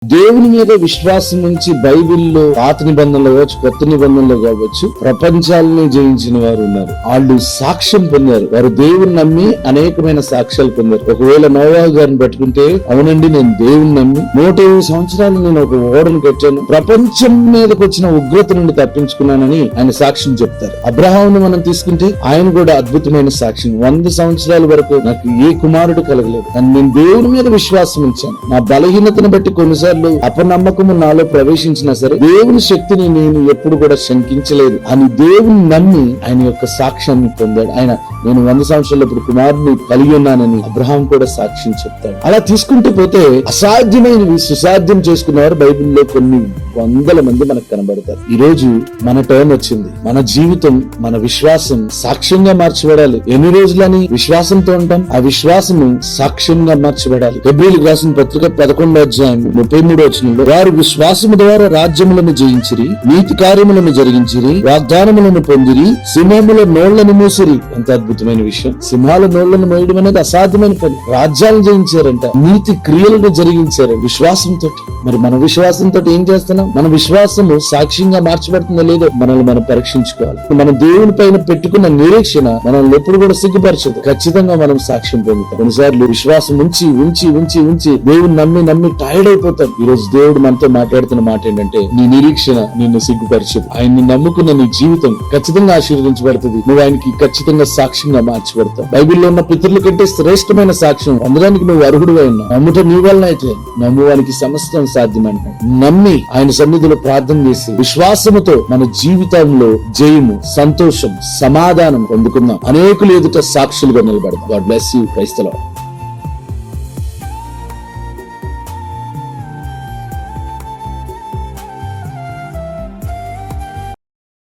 దేవుని మీద విశ్వాసం నుంచి బైబిల్లో పాత నిబంధనలు కావచ్చు, కొత్త నిబంధనలు కావచ్చు, ప్రపంచాలని జయించిన వారు ఉన్నారు. వాళ్ళు సాక్ష్యం పొందారు. వారు దేవుని నమ్మి అనేకమైన సాక్ష్యాలు పొందారు. ఒకవేళ నోవాహు గారిని పట్టుకుంటే, అవునండి నేను దేవుని నమ్మి 120 సంవత్సరాలు నేను ఒక ఓడను కట్టాను, ప్రపంచం మీదకి వచ్చిన ఉగ్రత నుండి తప్పించుకున్నానని ఆయన సాక్ష్యం చెప్తారు. అబ్రహామును మనం తీసుకుంటే ఆయన కూడా అద్భుతమైన సాక్ష్యం. 100 సంవత్సరాల వరకు నాకు ఏ కుమారుడు కలగలేదు, కానీ నేను దేవుని మీద విశ్వాసం ఉంచాను. నా బలహీనతను బట్టి కొన్నిసార్లు అపనమ్మకము నాలో ప్రవేశించినా సరే దేవుని శక్తిని నేను ఎప్పుడు కూడా శంకించలేదు అని దేవుని నమ్మి ఆయన యొక్క సాక్ష్యాన్ని పొందాడు. ఆయన నేను 100 సంవత్సరాలు ఇప్పుడు కుమారుని కలిగి ఉన్నానని అబ్రహాం కూడా సాక్ష్యం చెప్తాడు. అలా తీసుకుంటూ పోతే అసాధ్యమైనవి సుసాధ్యం చేసుకున్నవారు బైబిల్లో కొన్ని వందల మంది మనకు కనబడతారు. ఈ రోజు మన టర్న్ వచ్చింది. మన జీవితం, మన విశ్వాసం సాక్ష్యంగా మార్చబడాలి. ఎన్ని రోజులని విశ్వాసంతో ఉంటాం? ఆ విశ్వాసము సాక్ష్యంగా మార్చబడాలి. హెబ్రీయులకు రాసిన పత్రిక 11వ అధ్యాయం 33వ వచనంలో, వారు విశ్వాసము ద్వారా రాజ్యములను జయించిరి, నీతి కార్యములను జరిగించిరి, వాగ్దానములను పొందిరి, సింహముల నోళ్లను మూసిరి. ఎంత అద్భుతమైన విషయం! సింహాల నోళ్లను మోయడం అనేది అసాధ్యమైన పని. రాజ్యాలను జయించారంట, నీతి క్రియలను జరిగించారు విశ్వాసంతో. మరి మన విశ్వాసంతో ఏం చేస్తున్నాం? మన విశ్వాసము సాక్ష్యంగా మార్చబడుతుందో లేదో మనల్ని మనం పరీక్షించుకోవాలి. మన దేవుని పైన పెట్టుకున్న నిరీక్షణ మనల్ని ఎప్పుడు కూడా సిగ్గుపరచదు. ఖచ్చితంగా మనం సాక్ష్యం పొందుతాం. కొన్నిసార్లు విశ్వాసం ఉంచి ఉంచి ఉంచి ఉంచి దేవుని నమ్మి నమ్మి టైర్డ్ అయిపోతాం. ఈ రోజు దేవుడు మనతో మాట్లాడుతున్న మాట ఏంటంటే, నీ నిరీక్షణ నిన్ను సిగ్గుపరచదు. ఆయన్ని నమ్ముకున్న నీ జీవితం ఖచ్చితంగా ఆశీర్వదించబడుతుంది. నువ్వు ఆయనకి ఖచ్చితంగా సాక్ష్యంగా మార్చబడతావు. బైబిల్లో ఉన్న పితరుల కంటే శ్రేష్టమైన సాక్ష్యం పొందడానికి నువ్వు అర్హుడుగా ఉన్నావు. నమ్ముట నీ వలన అయితే నమ్మువానికి సమస్తం సాధ్యమంటాడు. నమ్మి ఆయన సన్నిధిలో ప్రార్థన చేసి విశ్వాసముతో మన జీవితంలో జయము, సంతోషం, సమాధానం పొందుకుందాం. అనేకులు ఎదుట సాక్షులుగా నిలబడతాం. God bless you. Praise the lord.